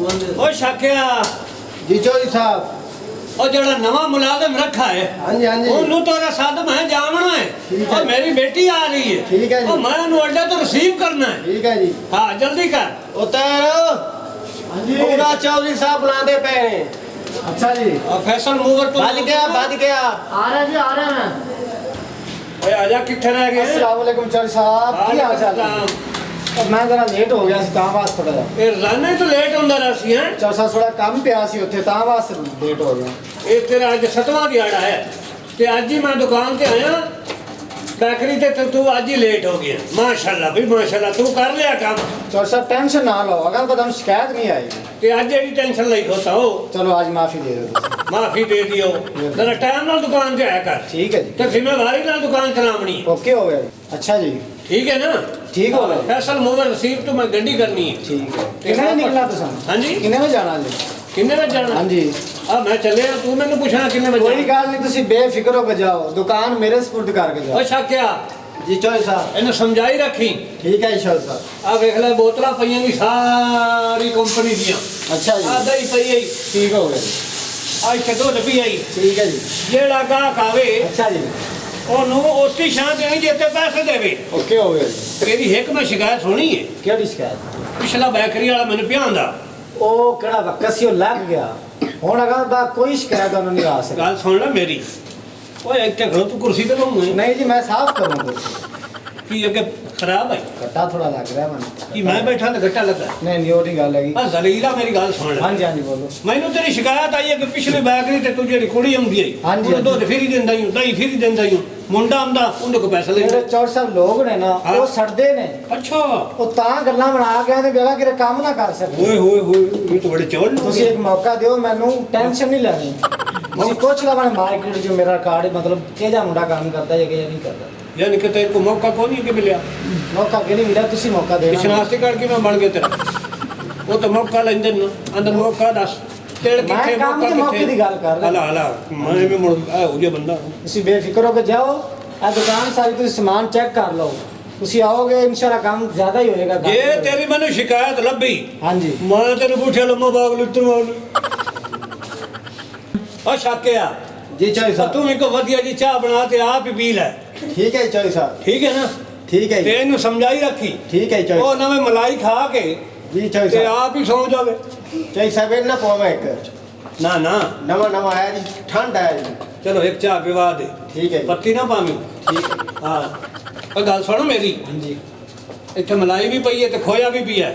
ओ शाकिया जी चौधरी साहब। और जड़ा नवा मुलाजिम रखा है हाँ जी हाँ जी ओनू तो साथ मैं जावना है और मेरी बेटी आ रही है। ठीक है जी। और मैं ओनू अड्डे तो रिसीव करना है। ठीक है जी। हाँ जल्दी कर। उतर। हाँ जी पूरा चौधरी साहब बुलाते पे हैं। अच्छा जी। और फैसल मूवर तो बद गया आ रहा जी आ रहा मैं। ओए आजा किथे रह गए? अस्सलाम वालेकुम चौधरी साहब की हाल चाल है? और मैं जरा लेट हो गया सी तां वास्ते थोड़ा जिहा। ए राने तो लेट होंदा रसी हैं। चौधरी साहब थोड़ा काम पिया सी उत्थे तां वास्ते लेट हो गया। ए तेरा आज 7वां दिहाड़ा है ते आज ही मैं दुकान ते आया बेकरी ते तू आज ही लेट हो गया। माशाल्लाह भाई माशाल्लाह तू कर लिया काम। चौधरी साहब टेंशन ना लो अगर पता शिकायत नहीं आएगी। ते आज एडी टेंशन लई होता हो। चलो आज माफी दे दो। माफी दे दियो जरा टाइम नाल दुकान ते आया कर। ठीक है जी। ते जिम्मेवारी नाल दुकान चलावनी है। ओके हो गया। अच्छा जी ठीक है ना? ठीक हो गया। फैसल मूवर रिसीव तो मैं गड्डी करनी है। ठीक है किन्ने निकलना तुसां? हाँ जी किन्ने बजे जाना जी? किन्ने बजे जाना? हाँ जी आ मैं चले तू मैंने पूछना किन्ने बजे? कोई गल नहीं तुसी बेफिक्र हो के जाओ दुकान मेरे स्पुर्द करके जाओ। अच्छा क्या जी चौधरी साहब इन्हें समझाई रखी। ठीक है चौधरी साहब। आ देख ले बोतला पईयां की सारी कंपनी दियां। अच्छा जी आ दही पई आई ठीक हो गया। आ इत्थे दुध पी आई ठीक है जी। जेड़ा गाहक आवे अच्छा जी ओनू ओसी शां देनी जिते पैसे देवे। ओके हो गया जी। तेरी एक मैं शिकायत सुनी है केड़ी शिकायत? पिछला बेकरी वाला मैंने पियांदा ओ केड़ा वक्त सी लग गया हुन अगर दा कोई शिकायत उन्होंने नहीं आ सकती। गल सुन ले मेरी। ओए इत्थे खड़ो तू कुर्सी ते लाऊं नहीं जी मैं साफ करूंगा। की अगे खराब है घट्टा थोड़ा लग रहा है मन। कि मैं बैठा तो घट्टा लगा। नहीं नहीं और गल है। आ जलीला मेरी गल सुन ले। हाँ जी बोलो। मैनू तेरी शिकायत आई है कि पिछले बैकरी ते तू जेड़ी कुड़ी आउंदी है हाँ जी, ओनू दुध फिरी दिंदा ही दही फिरी दिंदा ही मुंडा आंदा उनके को पैसे ਜਿਹੜੇ लेंदा। ਚੌਧਰੀ ਸਾਹਿਬ ਲੋਕ ਨੇ ਨਾ हाँ। ਉਹ ਸੜਦੇ ਨੇ अच्छा ਉਹ ਤਾਂ ਗੱਲਾਂ ਬਣਾ ਕੇ ਆਂਦੇ ਬੇਗਾ ਕਿ ਕੰਮ ਨਾ ਕਰ ਸਕਦੇ। ओए होए होए ये तो बड़े चौल लोग ਤੁਸੀਂ हैं। ਇੱਕ ਮੌਕਾ ਦਿਓ ਮੈਨੂੰ ਟੈਨਸ਼ਨ ਨਹੀਂ ਲੈਣੀ। ਤੁਸੀਂ ਪੁੱਛ ਲਓ ਆਪਣੇ ਮਾਰਕੀਟ ਜੋ ਮੇਰਾ ਕਾਰਡ ਮਤਲਬ ਕਿਹੜਾ ਮੁੰਡਾ ਕੰਮ ਕਰਦਾ ਹੈ ਕਿ ਨਹੀਂ ਕਰਦਾ। यानी कि तेरे को मौका कौन ही के मिला ਮੌਕਾ ਕਿ ਨਹੀਂ ਮਿਲਿਆ ਤੁਸੀਂ ਮੌਕਾ ਦੇਣਾ। शनाख्ती कार्ड की मैं बन गया तेरा वो तो मौका लेंदे ना अंदर मौका दस तेल मैं किथे काम मौका के मौके किथे दी गल कर रहा। हला हला मैं भी मुड़ आ हो गया बंदा ਤੁਸੀਂ ਬੇਫਿਕਰ ਹੋ ਕੇ ਜਾਓ ਇਹ ਦੁਕਾਨ ਸਾਰੀ ਤੁਸੀਂ ਸਮਾਨ ਚੈੱਕ ਕਰ ਲਓ ਤੁਸੀਂ ਆਓਗੇ ਇਨਸ਼ਾਅੱਲਾ ਕੰਮ ਜ਼ਿਆਦਾ ਹੀ ਹੋਏਗਾ। जे तेरी मैंने शिकायत लभी ਹਾਂਜੀ मैं तेरे पूछे लम्मा बाग लुत्तू मार ओ शाकिया जी चौधरी तो साहब तू इनको वधिया जी चाह बना ते आप ही पी ले ठीक है चौधरी साहब ठीक है ना ठीक है ते इन्हू समझाई रखी ठीक है ओ चौधरी नवे मलाई खा के जी चौधरी ते साहब आप ही सो जावे चौधरी साहब ਇਹ ਨਾ ਪਾਵਾ ਇੱਕ ना ना ਨਵਾਂ ਨਵਾਂ ਆਇਆ ਜੀ ਠੰਡ ਆਇਆ ਜੀ। चलो एक चाह पिवा दे ठीक है जी। पत्ती ना पावी ठीक है हाँ पर गल सुन मेरी हाँ जी इत्थे मलाई भी पई है ते खोया भी पिया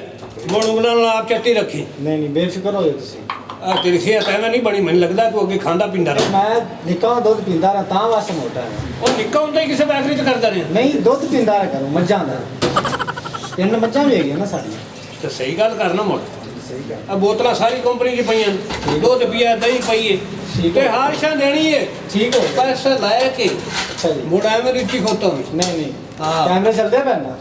मुड़ उंगलां नाल आप चट्टी रखी नहीं नहीं बेफिक्र हो जाओ ਤੁਸੀਂ। आ तेरी सेहत एवें नहीं बनी मैनूं लगदा तू अगे खांदा पींदा रहा मैं निक्का दुध पींदा रहा ਤਾਂ ਵਾਸਤੇ ਮੋਟਾ ਹੈ। ਉਹ ਨਿੱਕਾ ਹੁੰਦਾ ਹੀ ਕਿਸੇ ਬੈਕਰੀ 'ਚ ਕਰਦਾ ਰਿਹਾ ਨਹੀਂ ਦੁੱਧ ਪੀਂਦਾ ਰਿਹਾ ਕਰੋ ਮੱਝਾਂ ਦਾ। ਤਿੰਨ ਮੱਝਾਂ ਵੀ ਹੈਗੀਆਂ ਨਾ ਸਾਡੀਆਂ। ਤੇ ਸਹੀ ਗੱਲ ਕਰਨਾ ਮੁੜ ਸਹੀ ਗੱਲ। ਆ ਬੋਤਲਾਂ ਸਾਰੀ ਕੰਪਨੀ 'ਚ ਪਈਆਂ ਨੇ ਦੁੱਧ ਪੀਆ ਦਹੀਂ ਪਈਏ ਠੀਕ ਤੇ ਹੈ ਹਰ ਸ਼ਾ ਦੇਣੀ ਏ ਠੀਕ ਹੋ ਗਿਆ। ਪੈਸੇ ਲੈ ਕੇ ਅੱਛਾ ਜੀ ਮੁੜ ਐਵੇਂ ਰਿੱਚੀ ਖੋਤਾ ਵੀ ਨਹੀਂ ਨਹੀਂ ਹਾਂ। ਕੈਮਰੇ ਚੱਲਦੇ ਪੈਣਾ।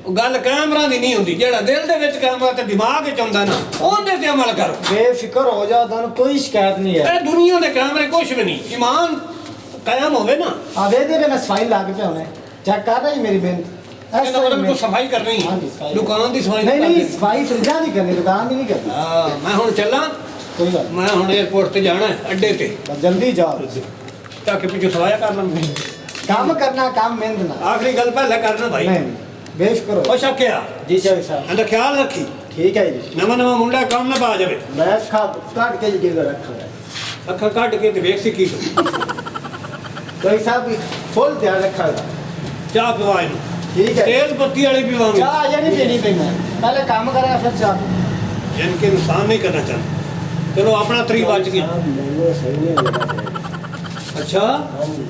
ਉਹ ਗੱਲ ਕੈਮਰਾ ਦੀ ਨਹੀਂ ਹੁੰਦੀ ਜਿਹੜਾ ਦਿਲ ਦੇ ਵਿੱਚ ਕੈਮਰਾ ਤੇ ਦਿਮਾਗ 'ਚ ਆਉਂਦਾ ਨਾ ਉਹਦੇ ਤੇ ਅਮਲ ਕਰ ਬੇਫਿਕਰ ਹੋ ਜਾ ਤੁਹਾਨੂੰ ਕੋਈ ਸ਼ਿਕਾਇਤ ਨਹੀਂ ਹੈ। ਇਹ ਦੁਨੀਆ ਦੇ ਕੈਮਰੇ ਕੁਛ ਵੀ ਨਹੀਂ ਈਮਾਨ ਕਾਇਮ ਹੋਵੇ ਨਾ ਆ ਵੇਦੇ ਵੇ ਮੈਂ ਸਫਾਈ ਲੱਗ ਪਿਆ ਹੁਣੇ ਚੈੱਕ ਕਰ ਰਹੀ ਮੇਰੀ ਬੇਨਤੀ। ਇਹਦਾ ਮਤਲਬ ਤੂੰ ਸਫਾਈ ਕਰਨੀ ਹਾਂਜੀ, ਸਫਾਈ। ਦੁਕਾਨ ਦੀ ਸਫਾਈ ਨਹੀਂ ਨਹੀਂ ਕਰਨੀ। ਸਫਾਈ ਫਰਿੱਜਾਂ ਦੀ ਕਰਨੀ ਦੁਕਾਨ ਦੀ ਨਹੀਂ ਕਰਨੀ। ਹਾਂ ਮੈਂ ਹੁਣ ਚੱਲਾਂ ਕੋਈ ਗੱਲ ਮੈਂ ਹੁਣ 에어ਪੋਰਟ ਤੇ ਜਾਣਾ ਹੈ, ਅੱਡੇ ਤੇ ਨਹੀਂ ਜਲਦੀ ਜਾਓ। ਤਾਂ ਕਿ ਪਿੱਛੇ ਸਵਾਇਆ ਕਰ ਲਵਾਂ ਕੰਮ ਕਰਨਾ ਕੰਮ ਮਿਹਨਤ ਨਾਲ। ਆਖਰੀ ਗੱਲ ਪਹਿਲਾਂ ਕਰਨਾ ਭਾਈ ਨਹੀਂ ਬੇਫਿਕਰ ਹੋ। ਉਹ ਸ਼ੱਕਿਆ ਜੀ ਚੌਧਰੀ ਸਾਹਿਬ ਇਹਦਾ ਖਿਆਲ ਰੱਖੀ ਠੀਕ ਹੈ ਜੀ। ਨਵਾਂ ਨਵਾਂ ਮੁੰਡਾ ਕੰਮ ਨਾ ਪਾ ਜਾਵੇ ਮੈਂ ਕੱਢ ਕੇ ਜੀ ਰੱਖਾਂਗਾ। ਅੱਖਾਂ ਕੱਢ ਕੇ ਤੇ ਵੇਖ ਸੀ ਕੀ ਕੋਈ ਸਾਹਿਬ ਫੁੱਲ ਧਿਆਨ ਰੱਖਾਂਗਾ। ਚਾਹ ਪਵਾ ਇਹਨੂੰ ਠੀਕ ਹੈ ਤੇਜ਼ ਪੱਤੀ ਵਾਲੀ ਪੀਵਾਂਗੇ ਚਾਹ ਅਜੇ ਨਹੀਂ ਪੀਣੀ ਪਈ ਮੈਂ ਪਹਿਲੇ ਕੰਮ ਕਰਾਂ ਫਿਰ ਚਾਹ। ਜਿਨ ਕੇ ਨੁਕਸਾਨ ਨਹੀਂ ਕਰਨਾ ਚਾਹੁੰਦਾ ਚਲੋ ਆਪਣਾ ਤਰੀ ਬਚ ਗਿਆ ਮੈਨੂੰ ਸਹੀ ਨਹੀਂ ਲੱਗਦਾ। ਅੱਛਾ ਹਾਂਜੀ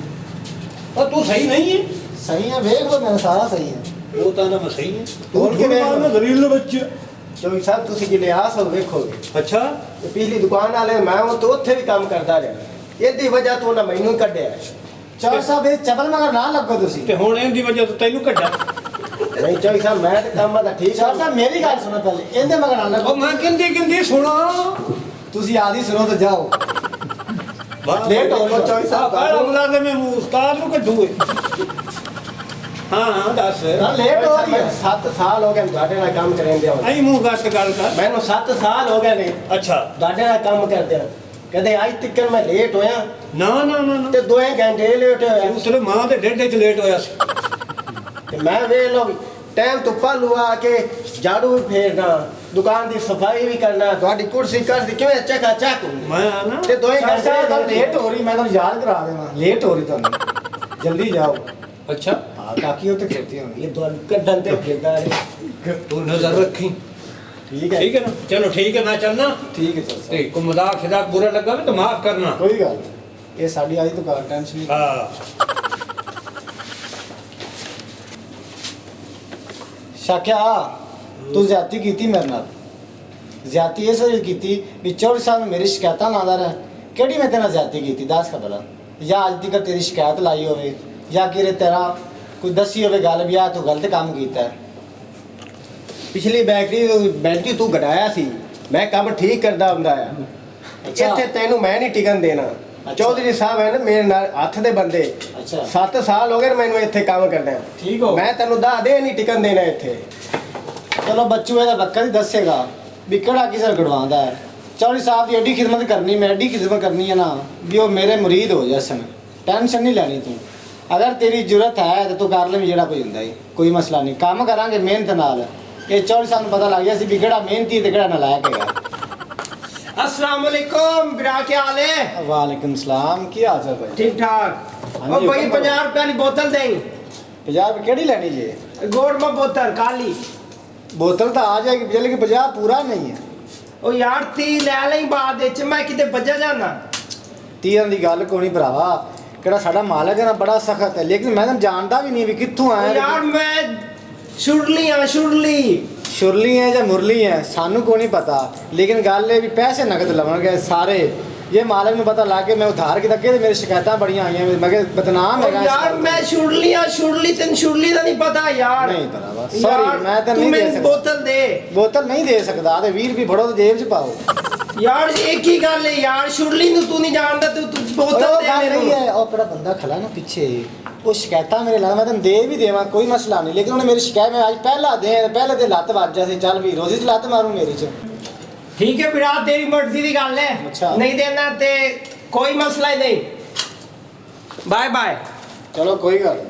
ਉਹ ਤੂੰ ਸਹੀ ਨਹੀਂ ਹੈ ਸਹੀ ਹੈ ਵੇਖ ਲਓ ਮੇਰਾ ਸਾਰਾ ਸਹੀ ਹੈ। ਉਹ ਤਾਂ ਨਾ ਮੈਂ ਸਹੀ ਹੈ ਹੋਰ ਕਿਵੇਂ ਮੈਂ ਜ਼ਲੀਲ ਬੱਚਾ ਚੌਧਰੀ ਸਾਹਿਬ ਤੁਸੀਂ ਜੇ ਲਿਆਸ ਹੋ ਵੇਖੋਗੇ ਅੱਛਾ ਤੇ ਪਿਛਲੀ ਦੁਕਾਨ ਵਾਲੇ ਮੈਂ ਉਹ ਤੋਂ ਉੱਥੇ ਵੀ ਕੰਮ ਕਰਦਾ ਰਿਹਾ ਇਹਦੀ ਵਜ੍ਹਾ ਤੋਂ ਨਾ ਮੈਨੂੰ ਕੱਢਿਆ। ਚੌਧਰੀ ਸਾਹਿਬ ਇਹ ਚਪਲ ਮਗਰ ਨਾ ਲੱਗੋ ਤੁਸੀਂ। ਤੇ ਹੁਣ ਇਹਦੀ ਵਜ੍ਹਾ ਤੋਂ ਤੈਨੂੰ ਕੱਢਾ ਨਹੀਂ ਚੌਧਰੀ ਸਾਹਿਬ ਮੈਂ ਤੇ ਕੰਮ ਦਾ ਠੀਕ। ਚੌਧਰੀ ਸਾਹਿਬ ਮੇਰੀ ਗੱਲ ਸੁਣੋ ਪਹਿਲੇ ਇਹਦੇ ਮਗਰ ਨਾ ਉਹ ਲੱਗੋ। ਮੈਂ ਕਿੰਦੀ ਸੁਣਾ ਤੁਸੀਂ ਆਦੀ ਸੁਣੋ ਤਾਂ ਜਾਓ। ਬਾਹਰ ਲੇਟ ਹੋ ਗਏ ਚੌਧਰੀ ਸਾਹਿਬ। ਕਾਲਾ ਮੁਲਾਜ਼ਮ ਮੈਂ ਉਸਤਾਦ ਨੂੰ ਕੱਢੂਏ ਹਾਂ ਦੱਸ ਤਾਂ ਲੇਟ ਹੋ ਰਹੀ ਹੈ 7 ਸਾਲ ਹੋ ਗਏ ਤੁਹਾਡੇ ਨਾਲ ਕੰਮ ਕरेंगे ਹੋ ਐਂ ਮੂੰਹ ਗੱਤ ਗੱਲ ਕਰ ਮੈਨੂੰ 7 ਸਾਲ ਹੋ ਗਏ ਨੇ ਅੱਛਾ ਤੁਹਾਡੇ ਨਾਲ ਕੰਮ ਕਰਦੇ ਆ ਕਦੇ ਅੱਜ ਤੱਕ ਮੈਂ ਲੇਟ ਹੋਇਆ ਨਾ ਨਾ ਨਾ ਨਾ ਤੇ 2 ਘੰਟੇ ਲੇਟ ਹੋਇਆ ਉਸਲੇ ਮਾਂ ਦੇ ਡੇਢੇ ਚ ਲੇਟ ਹੋਇਆ ਸੀ ਤੇ ਮੈਂ ਵੇਖ ਲੋ ਟਾਈਮ ਤੋਂ ਪਹਿਲੂ ਆ ਕੇ ਝਾੜੂ ਵੀ ਫੇਰਨਾ ਦੁਕਾਨ ਦੀ ਸਫਾਈ ਵੀ ਕਰਨਾ ਤੁਹਾਡੀ ਕੁਰਸੀ ਕਰਦੀ ਕਿਵੇਂ ਚੱਕਾ ਚੱਕ ਮੈਂ ਆ ਨਾ ਤੇ 2 ਚਾਚਾ ਤਾਂ ਘੰਟੇ ਲੇਟ ਹੋ ਰਹੀ, ਮੈਂ ਤੁਹਾਨੂੰ ਯਾਦ ਕਰਾ ਦੇਵਾਂ। ਲੇਟ ਹੋ ਰਹੀ ਤੁਹਾਨੂੰ, ਜਲਦੀ ਜਾਓ। ਅੱਛਾ हाँ काकी हो तो खेती होंगी। ਇਹ ਤੁਹਾਨੂੰ ਕੱਢਣ ਤੇ ਫਿਰਦਾ ਹੈ ਤੂੰ ਨਜ਼ਰ ਰੱਖੀ ਠੀਕ ਹੈ ठीक है ना चलो ठीक है मैं चलना ठीक है चल ते को मजाक खिदाक बुरा लगा तो माफ करना कोई गल नहीं। ये साड़ी आई तो कार टेंशन नहीं। हाँ शाक्या तू ज्यादती कीती मेरे नाल। ज्यादती इस वजह कीती भी 24 साल मेरी शिकायतां लांदा रहा। केड़ी मैं तेरे नाल ज्यादती कीती दस खबर या अज तक तेरी शिकायत लाई होवे या कि तेरा कोई दसी होवे गल भी आ तू गलत काम कीता है। ਪਿਛਲੀ ਬੈਟਰੀ ਤੂੰ ਘਟਾਇਆ ਸੀ ਮੈਂ ਕੰਮ ਠੀਕ ਕਰਦਾ ਹੁੰਦਾ ਆ ਅੱਛਾ। ਇੱਥੇ ਤੈਨੂੰ ਮੈਂ ਨਹੀਂ ਟਿਕਣ ਦੇਣਾ ਚੌਧਰੀ ਸਾਹਿਬ ਹੈ ਨਾ ਮੇਰੇ ਨਾਲ ਹੱਥ ਦੇ ਬੰਦੇ अच्छा 7 ਸਾਲ ਹੋ ਗਏ ਮੈਨੂੰ ਇੱਥੇ ਕੰਮ ਕਰਦਾ ठीक हो ਮੈਂ ਤੈਨੂੰ ਦੱਸ ਦੇ ਨਹੀਂ ਟਿਕਣ ਦੇਣਾ ਇੱਥੇ चलो बच्चू ਇਹਦਾ ਬੱਕਾ ਹੀ ਦੱਸੇਗਾ ਵੀ ਕਿਹੜਾ ਕਿਸਰ ਗੜਵਾਉਂਦਾ ਹੈ। ਚੌਧਰੀ ਸਾਹਿਬ ਦੀ ਐਡੀ ਖਿਦਮਤ ਕਰਨੀ ਮੈਂ ਐਡੀ ਖਿਦਮਤ ਕਰਨੀ ਹੈ ਨਾ ਵੀ ਉਹ ਮੇਰੇ ਮੁਰੀਦ ਹੋ ਜਾਸਣ। ਟੈਨਸ਼ਨ ਨਹੀਂ ਲੈਣੀ ਤੂੰ ਅਗਰ ਤੇਰੀ ਜ਼ਰੂਰਤ ਹੈ ਤਾਂ ਤੂੰ ਕਰ ਲੈ ਜਿਹੜਾ ਕੋਈ ਹੁੰਦਾ ਹੈ ਕੋਈ ਮਸਲਾ ਨਹੀਂ ਕੰਮ ਕਰਾਂਗੇ ਮਿਹਨਤ ਨਾਲ। ਇਹ ਚੌਧਰੀ ਸਾਹਿਬ ਨੂੰ ਪਤਾ ਲੱਗ ਗਿਆ ਸੀ ਵੀ ਕਿਹੜਾ ਮਿਹਨਤੀ ਤੇ ਕਿਹੜਾ ਨਲਾਇਕ ਹੈਗਾ। अस्सलाम वालेकुम बिरा क्या हाल है ਵਾਲੇਕੁਮ ਸਲਾਮ ਕੀ ਹਾਲ ਚਾਲ ਭਾਈ? ठीक ठाक हाँ और जी, भाई हुक्म 50 रुपए की बोतल दें 50 ਰੁਪਏ ਕਿਹੜੀ ਲੈਣੀ ਜੇ? गोड़ में बोतल काली ਬੋਤਲ ਤਾਂ ਆ ਜਾਏਗੀ ਲੇਕਿਨ 50 ਪੂਰਾ ਨਹੀਂ ਹੈ। ओ यार 30 ले लें बाद ਵਿੱਚ मैं किते बजा जाना 30 ਦੀ ਗੱਲ ਕੋਈ ਨਹੀਂ ਭਰਾਵਾ ਕਿਹੜਾ ਸਾਡਾ ਮਾਲਕ ਹੈ ਨਾ ਬੜਾ ਸਖਤ ਹੈ ਲੇਕਿਨ ਮੈਂ ਤਾਂ ਜਾਣਦਾ ਵੀ ਨਹੀਂ ਵੀ ਕਿੱਥੋਂ ओ ਆਇਆ। यार मैं शुरली ਸ਼ੁਰਲੀ ਹੈ ਜਾਂ ਮੁਰਲੀ ਹੈ ਸਾਨੂੰ ਕੋਈ ਨਹੀਂ ਪਤਾ ਲੇਕਿਨ ਗੱਲ ਇਹ ਵੀ ਪੈਸੇ ਨਗਦ ਲਵਾਂਗੇ ਸਾਰੇ। ਇਹ ਮਾਲਕ ਨੂੰ ਪਤਾ ਲੱਗ ਕੇ ਮੈਂ ਉਧਾਰ ਕੀਤਾ ਕਿ ਮੇਰੀ ਸ਼ਿਕਾਇਤਾਂ ਬੜੀਆਂ ਆਈਆਂ ਮੈਂ ਕਿਹਾ ਬਦਨਾਮ ਹੈਗਾ ओ ਇਸ यार ਗੱਲ मैं शुरली तन शुरली ਦਾ ਨਹੀਂ ਪਤਾ यार ਨਹੀਂ ਭਰਾਵਾ यार, ਸੌਰੀ ਮੈਂ ਤਾਂ तू ਨਹੀਂ ਦੇ मेरी ਸਕਦਾ बोतल दे ਬੋਤਲ ਨਹੀਂ ਦੇ ਸਕਦਾ ਤੇ 20 ਰੁਪਏ ਫੜੋ ਤੇ ਜੇਬ 'ਚ ਪਾਓ। यार एक ही गल है यार शुरली ਨੂੰ ਤੂੰ ਨਹੀਂ ਜਾਣਦਾ ਤੂੰ बोतल ਉਹ दे ਗੱਲ ਮੈਨੂੰ ਨਹੀਂ ਹੈ ਉਹ ਕਿਹੜਾ ਬੰਦਾ ਖੜਾ ਨਾ ਪਿੱਛੇ ਉਹ ਸ਼ਿਕਾਇਤਾਂ ਮੇਰੇ ਲਾ ਮੈਂ ਤੈਨੂੰ ਦੇ ਵੀ ਦੇਵਾਂ ਕੋਈ ਮਸਲਾ ਨਹੀਂ ਲੇਕਿਨ ਉਹਨੇ ਮੇਰੀ ਸ਼ਿਕਾਇਤ ਮੈਂ ਅੱਜ ਪਹਿਲੇ ਦੇ ਲੱਤ ਵੱਜਾ ਸੀ ਚੱਲ ਵੀ ਰੋਜ਼ੀ 'ਚ ਲੱਤ ਮਾਰੂ ਮੇਰੀ 'ਚ। ठीक है विराट तेरी मर्जी की गल है अच्छा। नहीं देना ते कोई मसला ही नहीं बाय बाय ਚਲੋ ਕੋਈ ਗੱਲ ਨਹੀਂ।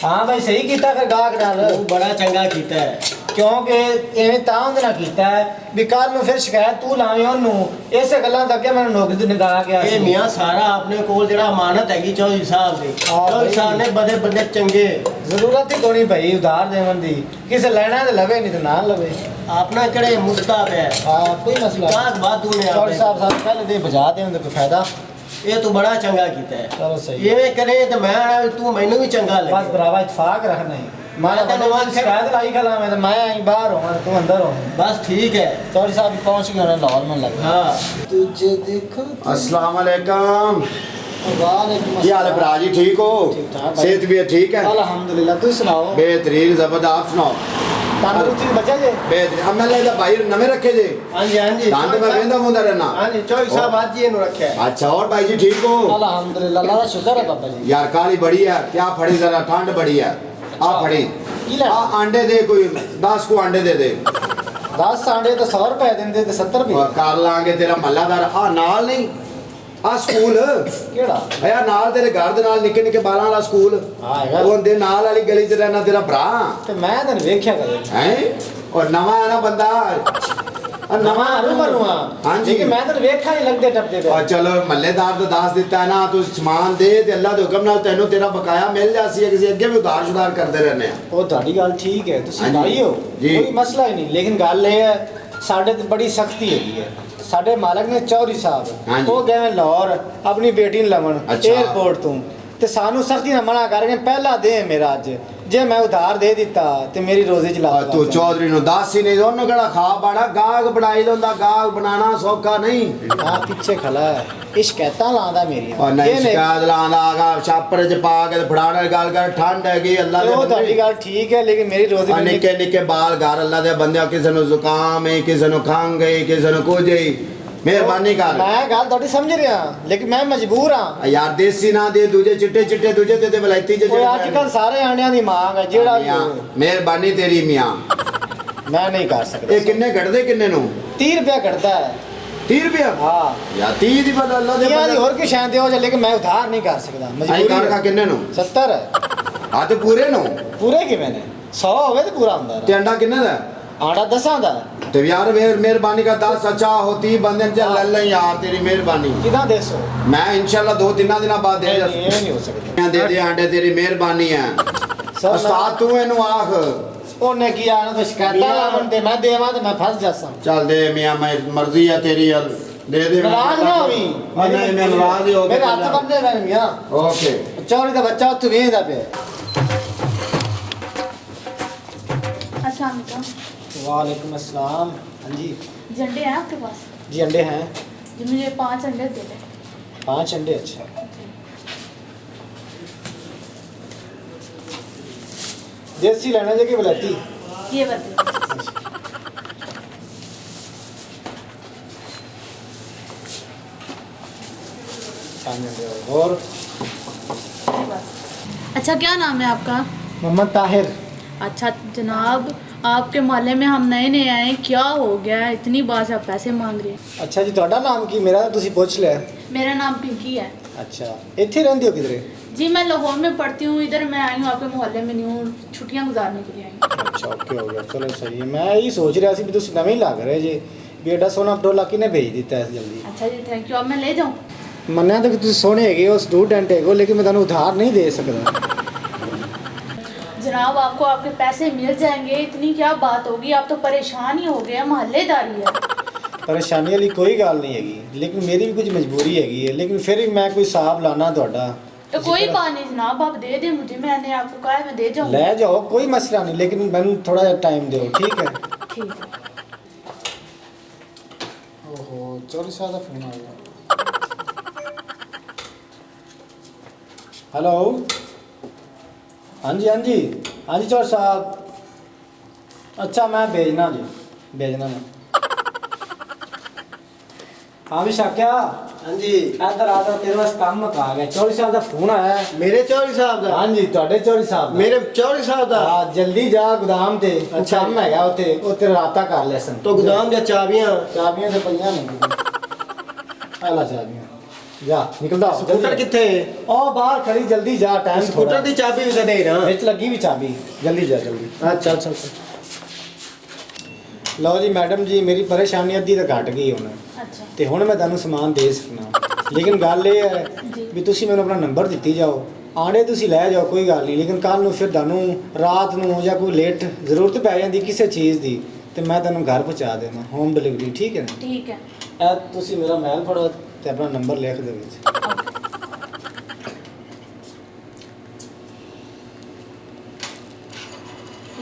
ਹਾਂ ਭਾਈ ਸਹੀ ਕੀਤਾ ਫਿਰ ਗਾਹਕ ਨਾਲ ਤੂੰ ਬੜਾ ਚੰਗਾ ਕੀਤਾ ਹੈ ਕਿਉਂਕਿ ਐਵੇਂ ਤਾਂ ਉਹਦੇ ਨਾਲ ਕੀਤਾ ਹੈ ਵੀ ਕੱਲ ਨੂੰ ਫਿਰ ਸ਼ਿਕਾਇਤ ਤੂੰ ਲਾਵੇਂ ਉਹਨੂੰ ਇਸੇ ਗੱਲਾਂ ਦਾ ਅੱਗੇ ਮੈਨੂੰ ਨੌਕਰੀ ਤੋਂ ਨਿਕਾਲ ਗਿਆ ਇਹ ਮੀਆਂ ਸਾਰਾ ਆਪਣੇ ਕੋਲ ਜਿਹੜਾ ਅਮਾਨਤ ਹੈਗੀ ਚੌਧਰੀ ਸਾਹਿਬ ਦੀ ਹਾਂ ਚੌਧਰੀ ਬਈ। ਸਾਹਿਬ ਨੇ ਬੜੇ ਬੰਦੇ ਚੰਗੇ ਜ਼ਰੂਰਤ ਹੀ ਕੋਈ ਨਹੀਂ ਭਾਈ ਉਧਾਰ ਦੇਵਨ ਦੀ ਕਿਸੇ ਲੈਣਾ ਤੇ ਲਵੇ ਨਹੀਂ ਤੇ ਨਾ ਲਵੇ। ਆਪਣਾ ਕਿਹੜੇ ਮੁਸਤਾ ਪਿਆ ਹਾਂ ਕੋਈ ਮਸਲਾ ਕਾਸ ਬਾਤ ਨੇ ਚੌਧਰੀ ਆਪੇ ਸਾਹਿਬ ਸਾਹਿਬ ਪਹਿਲੇ ਦੇ ਬਜਾ ਦੇਣ ਦਾ ਕੋਈ ਫਾਇਦਾ। ਇਹ ਤੂੰ ਬੜਾ ਚੰਗਾ ਕੀਤਾ ਹੈ ਚਲੋ ਸਹੀ ਹੈ। ਐਵੇਂ ਕਰੇ ਤੇ ਮੈਂ ਆਣਾ ਤੂੰ ਮੈਨੂੰ ਵੀ ਚੰਗਾ ਬਸ ਲੱਗੇ ਭਰਾਵਾ ਇਤਫਾਕ ਰੱਖਣਾ ਹੈ ਮੈਂ ਤੈਨੂੰ ਤੈਨੂੰ ਆਖਿਆ- ਸ਼ਿਕਾਇਤ ਲਾਈ ਖਲਾ ਮੈਂ ਤੇ ਮੈਂ ਆਈ ਬਾਹਰ ਹੋਵਾਂ ਤੂੰ ਅੰਦਰ ਹੋ। ਬਸ ਠੀਕ ਹੈ ਚੌਧਰੀ ਸਾਹਿਬ ਵੀ ਪਹੁੰਚ ਗਏ ਉਹਨਾਂ ਲਾਹੌਰ ਮਨ ਲੱਗ ਹਾਂ ਤੁਝੇ ਦੇਖਾਂ अस्सलाम वालेकुम ਵਾਲੇਕੁਮ ਕੀ ਹਾਲ ਹੈ ਭਰਾ ਜੀ ਠੀਕ ਹੋ ਠੀਕ ਠਾਕ ਭਾਈ। ਸਿਹਤ ਵੀ ਠੀਕ ਹੈ ਅਲਹਮਦੁਲਿਲਾ ਤੁਸੀਂ ਸੁਣਾਓ बेहतरीन जबरदस्त आप सुनाओ ਤੰਦਰੁਸਤੀ ਬਚਾ ਜੇ बेहतरीन अब मैं लगता भाई नवे रखे जे ਹਾਂਜੀ ਹਾਂਜੀ दांत में वेंदा मुंदा रहना ਹਾਂਜੀ ਚੌਧਰੀ ਸਾਹਿਬ ਅੱਜ ਹੀ ਇਹਨੂੰ ਰੱਖਿਆ ਹੈ अच्छा और भाई जी ठीक हो ਅਲਹਮਦੁਲਿਲਾ ਅੱਲਾਹ ਦਾ ਸ਼ੁਕਰ ਹੈ ਬਾਬਾ ਜੀ। यार काली बड़ी है क्या फड़ी जरा ठंड बड़ी है आ फड़ी ਕੀ ਲੈਣਾ आ अंडे दे कोई 10 को अंडे दे दे 10 ਸਾਂਡੇ ਤਾਂ 100 ਰੁਪਏ ਦਿੰਦੇ ਤੇ 70 ਰੁਪਏ और कर लांगे तेरा मल्लादार आ नाल नहीं आ स्कूल ਕਿਹੜਾ आया नाल तेरे घर दे नाल निके निके बालां वाला स्कूल ਹਾਂ ਹੈਗਾ ਉਹ ਦੇ ਨਾਲ ਵਾਲੀ ਗਲੀ 'ਚ ਰਹਿਣਾ ਤੇਰਾ ਭਰਾ ਤੇ ਮੈਂ ਤੈਨੂੰ ਵੇਖਿਆ ਕਦੇ ਹੈ ਔਰ ਨਵਾਂ ਹੈ ਨਾ ਬੰਦਾ ਆ ਨਵਾਂ ਰੂਮਾ ਹਾਂਜੀ। ਲੇਕਿਨ ਮੈਂ ਤੈਨੂੰ ਵੇਖਿਆ ਨਹੀਂ ਲੱਗਦੇ ਟੱਪਦੇ ਔਰ ਪਏ। ਚਲੋ ਮੱਲੇਦਾਰ ਤੋਂ ਦੱਸ ਦਿੱਤਾ ਹੈ ਨਾ ਤੂੰ ਸਮਾਨ ਦੇ ਤੇ ਅੱਲਾ ਦੇ ਹੁਕਮ ਨਾਲ ਤੈਨੂੰ ਤੇਰਾ ਬਕਾਇਆ ਮਿਲ ਜਾਸੀ ਕਿਸੇ ਅੱਗੇ ਵੀ ਉਧਾਰ ਸ਼ੁਦਾਰ ਕਰਦੇ ਰਹਿੰਦੇ ਆ ਉਹ ਤੁਹਾਡੀ ਗੱਲ ਠੀਕ ਹੈ ਤੁਸੀਂ ਹਾਂਜੀ। ਭਾਈ ਹੋ ਜੀ। ਕੋਈ ਮਸਲਾ ਹੀ ਨਹੀਂ ਲੇਕਿਨ ਗੱਲ ਇਹ ਹੈ ਸਾਡੇ ਤੇ ਬੜੀ ਸਖਤੀ ਹੈਗੀ ਹੈ ਸਾਡੇ ਮਾਲਕ ਨੇ ਚੌਧਰੀ ਸਾਹਿਬ ਹਾਂਜੀ। ਉਹ ਗਏ ਲਾਹੌਰ ਆਪਣੀ ਬੇਟੀ ਨੂੰ ਲਵਣ ਅੱਛਾ। 에ਅਰਪੋਰਟ ਤੋਂ ਤੇ ਸਾਨੂੰ ਸਖਤੀ ਨਾਲ ਮਨਾ ਕਰਕੇ ਪਹਿਲਾ ਦੇ ਮੇਰਾ ਅੱਜ ਜੇ ਮੈਂ ਉਧਾਰ ਦੇ ਦਿੱਤਾ ਤੇ ਮੇਰੀ ਰੋਜ਼ੀ ਚ ਲਾ ਔਰ ਤੂੰ ਚੌਧਰੀ ਨੂੰ ਦੱਸ ਹੀ ਨਹੀਂ ਉਹਨੂੰ ਕਿਹੜਾ ਖਾ ਬਾੜਾ ਗਾਗ ਬਣਾਈ ਲੰਦਾ ਗਾਗ ਬਣਾਣਾ ਸੌਖਾ ਨਹੀਂ ਆ ਪਿੱਛੇ ਖੜਾ ਹੈ ਇਹ ਸ਼ਿਕਾਇਤਾਂ ਲਾਉਂਦਾ ਮੇਰੀਆਂ ਔਰ ਨਹੀਂ ਇਹਨੇ- ਸ਼ਿਕਾਇਤ ਲਾਂਦਾ ਆਗਾ ਛਾਪਰ 'ਚ ਪਾ ਕੇ ਫੜਾਣ ਵਾਲੀ ਗੱਲ ਕਰ ਠੰਡ ਹੈਗੀ ਅੱਲਾ ਦੇ ਉਹ ਤੁਹਾਡੀ ਬੰਦੇ ਗੱਲ ਠੀਕ ਹੈ ਲੇਕਿਨ ਮੇਰੀ ਰੋਜ਼ੀ ਆ ਮੈਨੂੰ- ਨਿੱਕੇ ਨਿੱਕੇ ਬਾਲ ਘਰ ਅੱਲਾ ਦੇ ਬੰਦਿਆਂ ਕਿਸੇ ਨੂੰ ਜ਼ੁਕਾਮ ਹੈ ਕਿਸੇ ਨੂੰ ਖੰਘ ਹੈ ਕਿਸੇ ਨੂੰ ਕੁਝ ਹੈ ਮਿਹਰਬਾਨੀ ਕਰ ਮੈਂ ਗੱਲ ਤੁਹਾਡੀ ਸਮਝ ਰਿਹਾ ਲੇਕਿਨ ਮੈਂ ਮਜਬੂਰ ਹਾਂ ਯਾਰ ਦੇਸੀ ਨਾ ਦੇ ਦੂਜੇ ਚਿੱਟੇ ਚਿੱਟੇ ਦੂਜੇ ਤੇ ਵਲਾਇਤੀ ਜੇ ਓਏ ਅੱਜ ਕੱਲ ਸਾਰੇ ਆਂਡਿਆਂ ਦੀ ਮਾਂਗ ਹੈ ਜਿਹੜਾ ਵੀ ਹੋਵੇ। ਮਿਹਰਬਾਨੀ ਤੇਰੀ ਮੀਆਂ। ਮੈਂ ਨਹੀਂ ਕਰ ਸਕਦਾ ਇਹ ਕਿੰਨੇ ਘੜਦੇ ਕਿੰਨੇ ਨੂੰ 30 ਰੁਪਇਆ ਘਟਦਾ ਹੈ 30 ਰੁਪਿਆ ਹਾਂ ਯਾ 30 ਦੀ ਬਦਲ ਅੱਲਾ ਦੇ ਯਾਰ ਹੋਰ ਕੀ ਸ਼ਾਨ ਦਿਓ ਲੇਕਿਨ ਮੈਂ ਉਧਾਰ ਨਹੀਂ ਕਰ ਸਕਦਾ ਆਈ ਮਜਬੂਰੀ ਕਾਰ ਕਾ ਹੈ। ਕਿੰਨੇ ਨੂੰ 70 ਹੈ ਆ ਤੇ ਪੂਰੇ ਨੂੰ ਪੂਰੇ ਕਿਵੇਂ ਨੇ 100 ਹੋਵੇ ਤੇ ਪੂਰਾ ਹੁੰਦਾ ਤੇ ਅੰਡਾ ਕਿੰਨੇ ਦਾ ਆਂਡਾ 10 ਦਾ ਤੇ ਯਾਰ ਮਿਹਰਬਾਨੀ का 10 अच्छा होती बंदे चल ले ले यार तेरी मेहरबानी ਕਿਦਾਂ ਦੇਸੋ मैं इंशाल्लाह 2-3 ਦਿਨਾਂ ਬਾਅਦ ਦੇ ਜਾ ਇਹ ਨਹੀਂ ਹੋ ਸਕਦਾ ਦੇ ਦੇ ਆਂਡੇ ਤੇਰੀ ਮਿਹਰਬਾਨੀ ਹੈ ਸਰ ਉਸਤਾਦ ਤੂੰ ਇਹਨੂੰ ਆਖ ਉਹਨੇ ਕੀ ਆਣਾ ਤਾਂ ਸ਼ਿਕਾਇਤਾਂ ਲਾਉਣ ਤੇ ਮੈਂ ਦੇਵਾਂ ਤੇ ਮੈਂ ਫਸ ਜਾਸਾਂ ਚੱਲ ਦੇ ਮੀਆਂ ਮੈਂ ਮਰਜ਼ੀ ਹੈ ਤੇਰੀ ਯਾਰ ਦੇ ਦੇ ਨਾਰਾਜ਼ ਨਾ ਹੋਵੀਂ ਨਹੀਂ ਮੈਂ ਨਾਰਾਜ਼ ਹੀ ਹੋ ਮੇਰੇ ਹੱਥ ਬੰਦੇ ਰਹਿਣ ਮੀਆਂ ਓਕੇ ਚੌੜੀ ਦਾ ਬੱਚਾ ਉੱਥੇ ਵੇਖਦਾ ਪਿਆ अस्सलाम वालेकुम। वालेकुम अस्सलाम हाँ जी जी अंडे हैं आपके पास? जी अंडे हैं जी मुझे 5 अंडे दे दें। 5 अंडे अच्छा देसी लेना चाहिए कि वलायती ये बताइए। और ये बस। अच्छा क्या नाम है आपका? मोहम्मद ताहिर अच्छा जनाब, आपके मोहल्ले में हम नए नए आए हैं, क्या हो गया है इतनी बार से आप पैसे मांग रहे हैं? अच्छा जी ਤੁਹਾਡਾ ਨਾਮ ਕੀ ਮੇਰਾ ਤੁਸੀਂ ਪੁੱਛ ਲਿਆ मेरा नाम पिंकी है अच्छा ਇੱਥੇ ਰਹਿੰਦੇ ਹੋ ਕਿਧਰੇ जी। मैं लाहौर में पढ़ती हूँ, इधर मैं आई हूँ आपके मोहल्ले में नहीं हूँ, छुट्टियाँ गुजारने के लिए आई हूँ। अच्छा ओके हो गया चलो सही है मैं यही सोच ਰਿਹਾ ਸੀ ਵੀ ਤੁਸੀਂ ਨਵੇਂ ਹੀ ਲੱਗ ਰਹੇ ਜੇ ਵੀ ਐਡਾ ਸੋਹਣਾ ਪਟੋਲਾ ਕਿਨੇ ਭੇਜ ਦਿੱਤਾ ਇਸ ਜਲਦੀ अच्छा जी थैंक यू। अब मैं ले जाऊँ? ਮੰਨਿਆ ਤਾਂ ਕਿ ਤੁਸੀਂ ਸੋਹਣੇ ਹੈਗੇ ਹੋ ਸਟੂਡੈਂਟ ਹੈਗੇ ਹੋ ਲੇਕਿन मैं ਤੁਹਾਨੂੰ ਉਧਾਰ नहीं दे सकदा जनाब आपको आपके पैसे मिल जाएंगे, इतनी क्या बात होगी, आप तो परेशान ही हो गए हैं, मोहल्लेदारी है। ਪਰੇਸ਼ਾਨੀ ਵਾਲੀ ਕੋਈ ਗੱਲ ਨਹੀਂ ਹੈਗੀ ਲੇਕਿਨ ਮੇਰੀ ਵੀ ਕੁਝ ਮਜਬੂਰੀ ਹੈਗੀ ਹੈ ਲੇਕਿਨ ਫਿਰ ਵੀ ਮੈਂ ਕੋਈ ਹਿਸਾਬ ਲਾਣਾ ਤੁਹਾਡਾ तो कोई बात नहीं जनाब, आप दे दें मुझे, मैंने आपको कहा है मैं दे जाऊँ। ਲੈ ਜਾਓ ਕੋਈ ਮਸਲਾ ਨਹੀਂ ਲੇਕਿन ਮੈਨੂੰ ਥੋੜਾ ਜਿਹਾ ਟਾਈਮ ਦਿਓ ਠੀਕ ਹੈ ठीक है। ਓਹੋ ਚੋਰੀ ਸਾਹਿਬ ਦਾ ਫੋਨ ਆ ਗਿਆ हेलो हाँ जी चौर साहब अच्छा मैं भेजना मैं हाँ भी शाक्या हाँ जी इधर आ जा तेरे पास काम मका गया चौरी साहब का फोन आया है मेरे चौधरी साहब दा हाँ जी ਤੁਹਾਡੇ ਚੌਰੀ ਸਾਹਿਬ मेरे चौधरी साहब दा ਹਾਂ ਜਲਦੀ ਜਾ ਗੋਦਾਮ ਤੇ ਅੱਛਾ ਕੰਮ ਹੈਗਾ ਉੱਥੇ ਉਹ ਤੇਰਾ ਰਾਤਾ ਕਰ ਲੈ ਸਨ तो गोदाम दी चाबियां ਚਾਬੀਆਂ ਤੇ ਪਈਆਂ ਨੇ ਆਲਾ ਚਾਬੀਆਂ ਜਾ ਨਿਕਲਦਾ ਹੋ, स्कूटर ਜਲਦੀ। किथे ਉਹ ਬਾਹਰ ਖੜੀ ਜਲਦੀ ਜਾ ਟਾਈਮ स्कूटर दी चाबी भी दे ना ਵਿੱਚ ਲੱਗੀ ਵੀ ਚਾਬੀ ਜਲਦੀ ਜਾ ਜਲਦੀ अच्छा अच्छा ਲਓ ਜੀ ਮੈਡਮ ਜੀ ਮੇਰੀ ਪਰੇਸ਼ਾਨੀ ਅੱਧੀ ਤਾਂ ਘਟ ਗਈ ਹੁਣ अच्छा ਤੇ ਹੁਣ ਮੈਂ ਤੁਹਾਨੂੰ ਸਮਾਨ ਦੇ ਸਕਣਾ ਲੇਕਿਨ ਗੱਲ ਇਹ ਹੈ ਜੀ। ਵੀ ਤੁਸੀਂ ਮੈਨੂੰ ਆਪਣਾ ਨੰਬਰ ਦਿੱਤੀ ਜਾਓ ਆਂਡੇ ਤੁਸੀਂ ਲੈ ਜਾਓ ਕੋਈ ਗੱਲ ਨਹੀਂ ਲੇਕਿਨ ਕੱਲ ਨੂੰ ਫਿਰ ਤੁਹਾਨੂੰ ਰਾਤ ਨੂੰ ਜਾਂ ਕੋਈ ਲੇਟ ਜ਼ਰੂਰਤ ਪੈ ਜਾਂਦੀ ਕਿਸੇ ਚੀਜ਼ ਦੀ ਤੇ ਮੈਂ ਤੁਹਾਨੂੰ ਘਰ ਪਹੁੰਚਾ ਦੇਣਾ ਹੋਮ ਡਿਲੀਵਰੀ ਠੀਕ ਹੈ ਨਾ ठीक है। ਇਹ ਤੁਸੀਂ ਮੇਰਾ ਮੈਲ ਫੜੋ ਤੇ ਆਪਣਾ ਨੰਬਰ ਲਿਖ ਦਿਓ ਵਿੱਚ